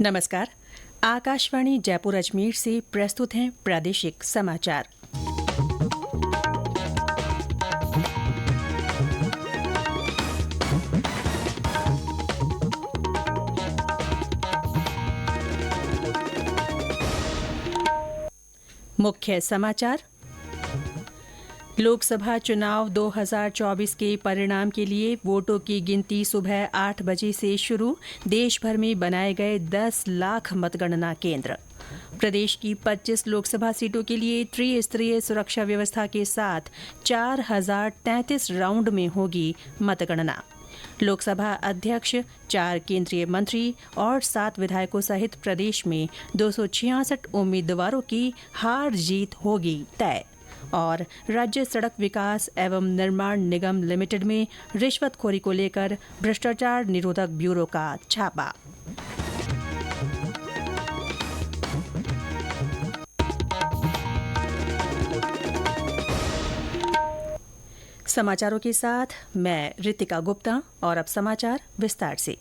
नमस्कार। आकाशवाणी जयपुर अजमेर से प्रस्तुत हैं प्रादेशिक समाचार। मुख्य समाचार। लोकसभा चुनाव 2024 के परिणाम के लिए वोटों की गिनती सुबह 8 बजे से शुरू। देश भर में बनाए गए 10 लाख मतगणना केंद्र। प्रदेश की 25 लोकसभा सीटों के लिए त्रिस्तरीय सुरक्षा व्यवस्था के साथ 4033 राउंड में होगी मतगणना। लोकसभा अध्यक्ष, 4 केंद्रीय मंत्री और 7 विधायकों सहित प्रदेश में 266 उम्मीदवारों की हार जीत होगी तय। और राज्य सड़क विकास एवं निर्माण निगम लिमिटेड में रिश्वतखोरी को लेकर भ्रष्टाचार निरोधक ब्यूरो का छापा। समाचारों के साथ मैं रितिका गुप्ता। और अब समाचार विस्तार से।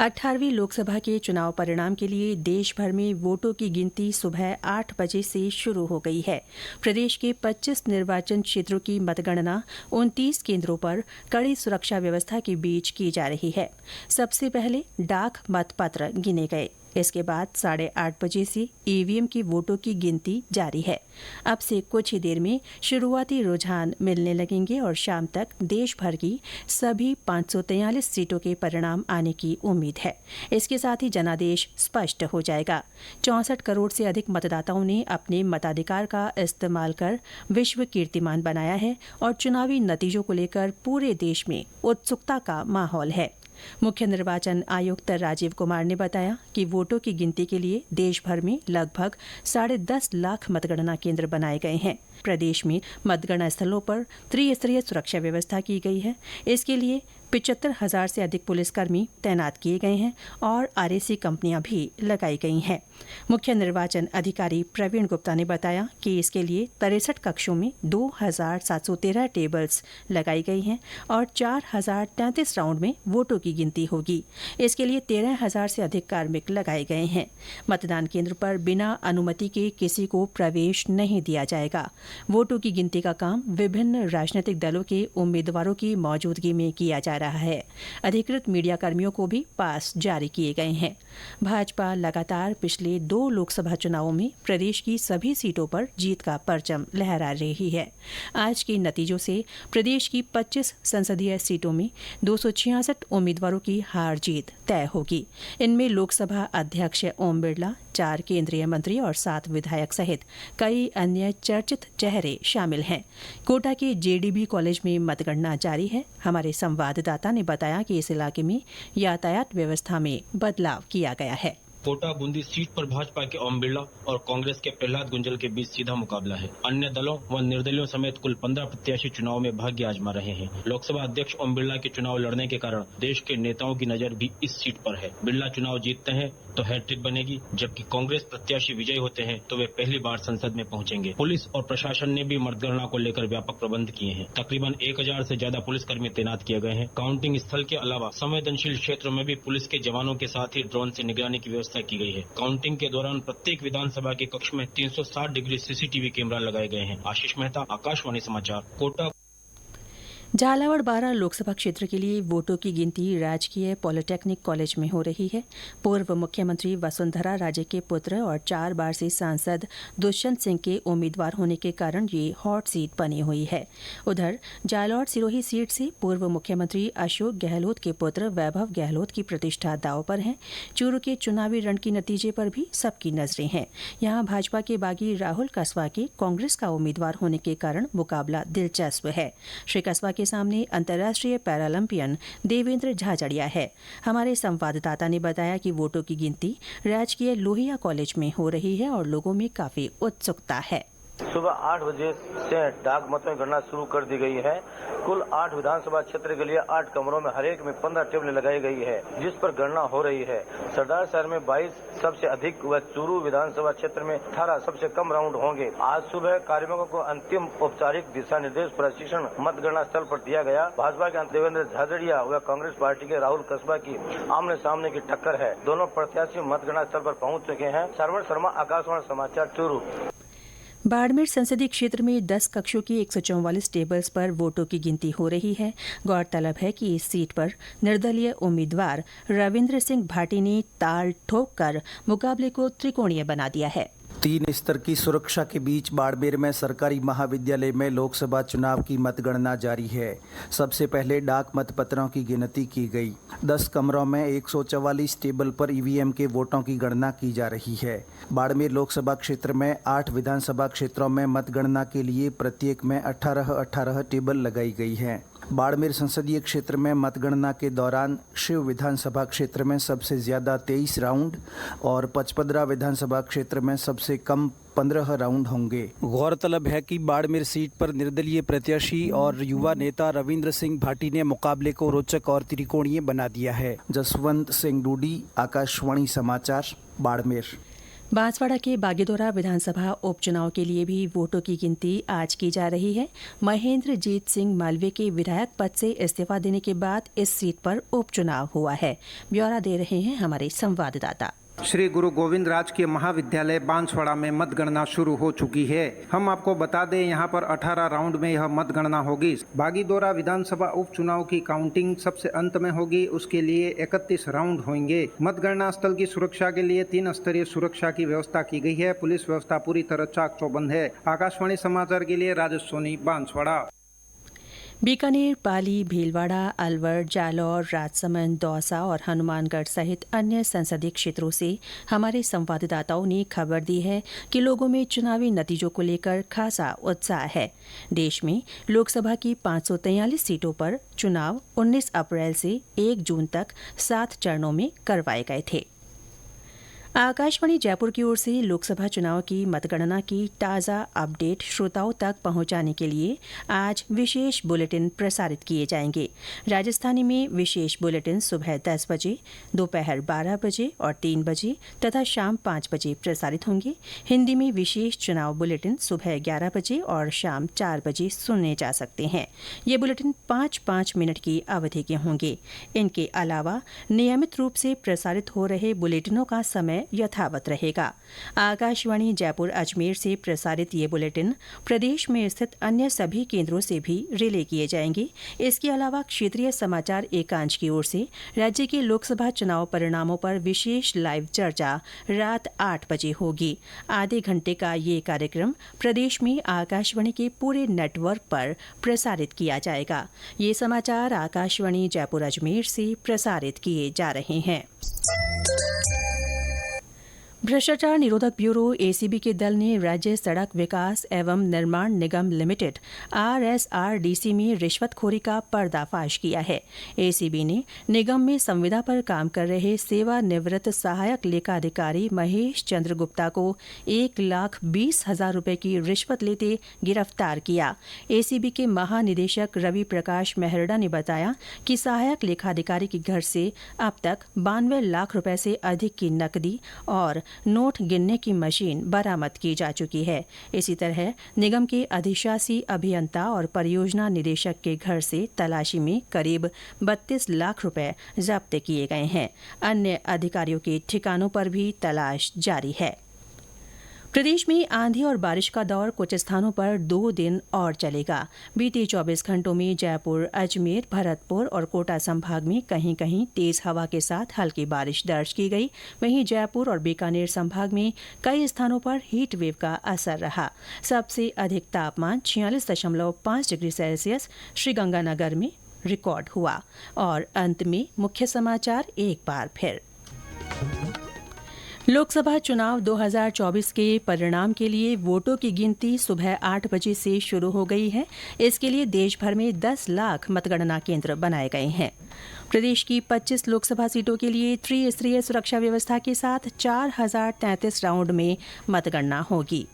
18वीं लोकसभा के चुनाव परिणाम के लिए देश भर में वोटों की गिनती सुबह 8 बजे से शुरू हो गई है। प्रदेश के 25 निर्वाचन क्षेत्रों की मतगणना 29 केंद्रों पर कड़ी सुरक्षा व्यवस्था के बीच की जा रही है। सबसे पहले डाक मतपत्र गिने गए। इसके बाद 8:30 बजे से ईवीएम की वोटों की गिनती जारी है। अब से कुछ ही देर में शुरुआती रुझान मिलने लगेंगे और शाम तक देश भर की सभी 543 सीटों के परिणाम आने की उम्मीद है। इसके साथ ही जनादेश स्पष्ट हो जाएगा। 64 करोड़ से अधिक मतदाताओं ने अपने मताधिकार का इस्तेमाल कर विश्व कीर्तिमान बनाया है और चुनावी नतीजों को लेकर पूरे देश में उत्सुकता का माहौल है। मुख्य निर्वाचन आयुक्त राजीव कुमार ने बताया कि वोटों की गिनती के लिए देश भर में लगभग 10.5 लाख मतगणना केंद्र बनाए गए हैं। प्रदेश में मतगणना स्थलों पर त्रिस्तरीय सुरक्षा व्यवस्था की गई है। इसके लिए 75,000 से अधिक पुलिसकर्मी तैनात किए गए हैं और आरएसी कंपनियां भी लगाई गई हैं। मुख्य निर्वाचन अधिकारी प्रवीण गुप्ता ने बताया कि इसके लिए 63 कक्षों में 2,713 टेबल्स लगाई गई हैं और 4,033 राउंड में वोटों की गिनती होगी। इसके लिए 13,000 से अधिक कार्मिक लगाए गए हैं। मतदान केंद्र पर बिना अनुमति के किसी को प्रवेश नहीं दिया जाएगा। वोटों की गिनती का काम विभिन्न राजनीतिक दलों के उम्मीदवारों की मौजूदगी में किया जा रहा है। अधिकृत मीडिया कर्मियों को भी पास जारी किए गए हैं। भाजपा लगातार पिछले 2 लोकसभा चुनावों में प्रदेश की सभी सीटों पर जीत का परचम लहरा रही है। आज के नतीजों से प्रदेश की 25 संसदीय सीटों में 266 उम्मीदवारों की हार जीत तय होगी। इनमें लोकसभा अध्यक्ष ओम बिरला, 4 केंद्रीय मंत्री और 7 विधायक सहित कई अन्य चर्चित चेहरे शामिल हैं। कोटा के जेडीबी कॉलेज में मतगणना जारी है। हमारे संवाददाता ने बताया कि इस इलाके में यातायात व्यवस्था में बदलाव किया गया है। कोटा बूंदी सीट पर भाजपा के ओम बिरला और कांग्रेस के प्रहलाद गुंजल के बीच सीधा मुकाबला है। अन्य दलों व निर्दलियों समेत कुल 15 प्रत्याशी चुनाव में भाग्य आजमा रहे हैं। लोकसभा अध्यक्ष ओम बिरला के चुनाव लड़ने के कारण देश के नेताओं की नजर भी इस सीट पर है। बिरला चुनाव जीतते हैं तो हैट्रिक बनेगी, जबकि कांग्रेस प्रत्याशी विजयी होते हैं तो वे पहली बार संसद में पहुंचेंगे। पुलिस और प्रशासन ने भी मतगणना को लेकर व्यापक प्रबंध किए हैं। तकरीबन 1000 से ज्यादा पुलिसकर्मी तैनात किए गए हैं। काउंटिंग स्थल के अलावा संवेदनशील क्षेत्रों में भी पुलिस के जवानों के साथ ही ड्रोन से निगरानी की व्यवस्था की गई है। काउंटिंग के दौरान प्रत्येक विधानसभा के कक्ष में 360 डिग्री सीसीटीवी कैमरा लगाए गए हैं। आशीष मेहता, आकाशवाणी समाचार, कोटा। झालावाड़ 12 लोकसभा क्षेत्र के लिए वोटों की गिनती राजकीय पॉलिटेक्निक कॉलेज में हो रही है। पूर्व मुख्यमंत्री वसुंधरा राजे के पुत्र और 4 बार से सांसद दुष्यंत सिंह के उम्मीदवार होने के कारण ये हॉट सीट बनी हुई है। उधर जालौर सिरोही सीट से पूर्व मुख्यमंत्री अशोक गहलोत के पुत्र वैभव गहलोत की प्रतिष्ठा दांव पर है। चूरू के चुनावी रण के नतीजे पर भी सबकी नजरें हैं। यहां भाजपा के बागी राहुल कस्वा के कांग्रेस का उम्मीदवार होने के कारण मुकाबला दिलचस्प है। श्री कस्वा के सामने अंतर्राष्ट्रीय पैरालंपियन देवेंद्र झाझड़िया है। हमारे संवाददाता ने बताया कि वोटों की गिनती राजकीय लोहिया कॉलेज में हो रही है और लोगों में काफी उत्सुकता है। सुबह 8 बजे से डाक मतों की गणना शुरू कर दी गई है। कुल 8 विधानसभा क्षेत्र के लिए 8 कमरों में हर एक में 15 टेबलें लगाई गई है, जिस पर गणना हो रही है। सरदार शहर में 22 सबसे अधिक व चूरू विधानसभा क्षेत्र में 18 सबसे कम राउंड होंगे। आज सुबह कार्मिकों को अंतिम औपचारिक दिशा निर्देश प्रशिक्षण मतगणना स्थल पर दिया गया। भाजपा के देवेंद्र झाझड़िया व कांग्रेस पार्टी के राहुल कस्बा की आमने सामने की टक्कर है। दोनों प्रत्याशी मतगणना स्थल पर पहुंच चुके हैं। सरवण शर्मा, आकाशवाणी समाचार, चूरू। बाड़मेर संसदीय क्षेत्र में 10 कक्षों की 144 टेबल्स पर वोटों की गिनती हो रही है। गौरतलब है कि इस सीट पर निर्दलीय उम्मीदवार रविन्द्र सिंह भाटी ने ताल ठोक कर मुकाबले को त्रिकोणीय बना दिया है। 3 स्तर की सुरक्षा के बीच बाड़मेर में सरकारी महाविद्यालय में लोकसभा चुनाव की मतगणना जारी है। सबसे पहले डाक मतपत्रों की गिनती की गई। 10 कमरों में 144 टेबल पर ईवीएम के वोटों की गणना की जा रही है। बाड़मेर लोकसभा क्षेत्र में 8 विधानसभा क्षेत्रों में मतगणना के लिए प्रत्येक में 18 टेबल लगाई गई है। बाड़मेर संसदीय क्षेत्र में मतगणना के दौरान शिव विधानसभा क्षेत्र में सबसे ज्यादा 23 राउंड और पचपदरा विधानसभा क्षेत्र में सबसे कम 15 राउंड होंगे। गौरतलब है कि बाड़मेर सीट पर निर्दलीय प्रत्याशी और युवा नेता रविन्द्र सिंह भाटी ने मुकाबले को रोचक और त्रिकोणीय बना दिया है। जसवंत सिंह डूडी, आकाशवाणी समाचार, बाड़मेर। बांसवाड़ा के बागीदोरा विधानसभा उपचुनाव के लिए भी वोटों की गिनती आज की जा रही है। महेंद्र जीत सिंह मालवीय के विधायक पद से इस्तीफा देने के बाद इस सीट पर उपचुनाव हुआ है। ब्यौरा दे रहे हैं हमारे संवाददाता। श्री गुरु गोविंद राजकीय महाविद्यालय बांसवाड़ा में मतगणना शुरू हो चुकी है। हम आपको बता दें, यहाँ पर 18 राउंड में यह मतगणना होगी। बागीदोरा विधानसभा उपचुनाव की काउंटिंग सबसे अंत में होगी। उसके लिए 31 राउंड होंगे। मतगणना स्थल की सुरक्षा के लिए 3 स्तरीय सुरक्षा की व्यवस्था की गई है। पुलिस व्यवस्था पूरी तरह चाक चौबंद है। आकाशवाणी समाचार के लिए राजेश सोनी, बांसवाड़ा। बीकानेर, पाली, भीलवाड़ा, अलवर, जालौर, राजसमंद, दौसा और हनुमानगढ़ सहित अन्य संसदीय क्षेत्रों से हमारे संवाददाताओं ने खबर दी है कि लोगों में चुनावी नतीजों को लेकर खासा उत्साह है। देश में लोकसभा की 543 सीटों पर चुनाव 19 अप्रैल से 1 जून तक 7 चरणों में करवाए गए थे। आकाशवाणी जयपुर की ओर से लोकसभा चुनाव की मतगणना की ताज़ा अपडेट श्रोताओं तक पहुंचाने के लिए आज विशेष बुलेटिन प्रसारित किए जाएंगे। राजस्थानी में विशेष बुलेटिन सुबह 10 बजे, दोपहर 12 बजे और 3 बजे तथा शाम 5 बजे प्रसारित होंगे। हिंदी में विशेष चुनाव बुलेटिन सुबह 11 बजे और शाम 4 बजे सुने जा सकते हैं। ये बुलेटिन 5-5 मिनट की अवधि के होंगे। इनके अलावा नियमित रूप से प्रसारित हो रहे बुलेटिनों का समय यथावत रहेगा। आकाशवाणी जयपुर अजमेर से प्रसारित ये बुलेटिन प्रदेश में स्थित अन्य सभी केंद्रों से भी रिले किए जाएंगे। इसके अलावा क्षेत्रीय समाचार एकांश की ओर से राज्य के लोकसभा चुनाव परिणामों पर विशेष लाइव चर्चा रात 8 बजे होगी। आधे घंटे का ये कार्यक्रम प्रदेश में आकाशवाणी के पूरे नेटवर्क पर प्रसारित किया जाएगा। ये समाचार आकाशवाणी जयपुर अजमेर से प्रसारित किए जा रहे हैं। भ्रष्टाचार निरोधक ब्यूरो एसीबी के दल ने राज्य सड़क विकास एवं निर्माण निगम लिमिटेड आरएसआरडीसी में रिश्वतखोरी का पर्दाफाश किया है। एसीबी ने निगम में संविदा पर काम कर रहे सेवानिवृत्त सहायक लेखाधिकारी महेश चंद्र गुप्ता को 1,20,000 रुपए की रिश्वत लेते गिरफ्तार किया। एसीबी के महानिदेशक रवि प्रकाश मेहरड़ा ने बताया कि सहायक लेखाधिकारी के घर से अब तक 92 लाख रुपए से अधिक की नकदी और नोट गिनने की मशीन बरामद की जा चुकी है। इसी तरह निगम के अधिशासी अभियंता और परियोजना निदेशक के घर से तलाशी में करीब 32 लाख रुपए जब्त किए गए हैं। अन्य अधिकारियों के ठिकानों पर भी तलाश जारी है। प्रदेश में आंधी और बारिश का दौर कुछ स्थानों पर 2 दिन और चलेगा। बीते 24 घंटों में जयपुर, अजमेर, भरतपुर और कोटा संभाग में कहीं कहीं तेज हवा के साथ हल्की बारिश दर्ज की गई। वहीं जयपुर और बीकानेर संभाग में कई स्थानों पर हीट वेव का असर रहा। सबसे अधिक तापमान 46.5 डिग्री सेल्सियस श्रीगंगानगर में रिकॉर्ड हुआ। और अंत में मुख्य समाचार एक बार फिर। लोकसभा चुनाव 2024 के परिणाम के लिए वोटों की गिनती सुबह 8 बजे से शुरू हो गई है। इसके लिए देश भर में 10 लाख मतगणना केंद्र बनाए गए हैं। प्रदेश की 25 लोकसभा सीटों के लिए त्रिस्तरीय सुरक्षा व्यवस्था के साथ 4033 राउंड में मतगणना होगी।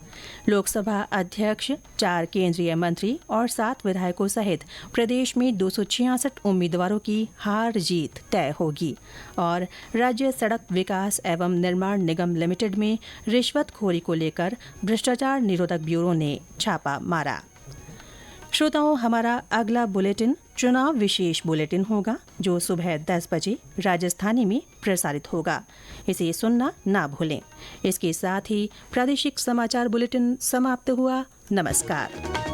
लोकसभा अध्यक्ष, 4 केंद्रीय मंत्री और 7 विधायकों सहित प्रदेश में 266 उम्मीदवारों की हार जीत तय होगी और राज्य सड़क विकास एवं निर्माण निगम लिमिटेड में रिश्वतखोरी को लेकर भ्रष्टाचार निरोधक ब्यूरो ने छापा मारा। श्रोताओं, हमारा अगला बुलेटिन चुनाव विशेष बुलेटिन होगा जो सुबह 10 बजे राजस्थानी में प्रसारित होगा। इसे सुनना ना भूलें। इसके साथ ही प्रादेशिक समाचार बुलेटिन समाप्त हुआ। नमस्कार।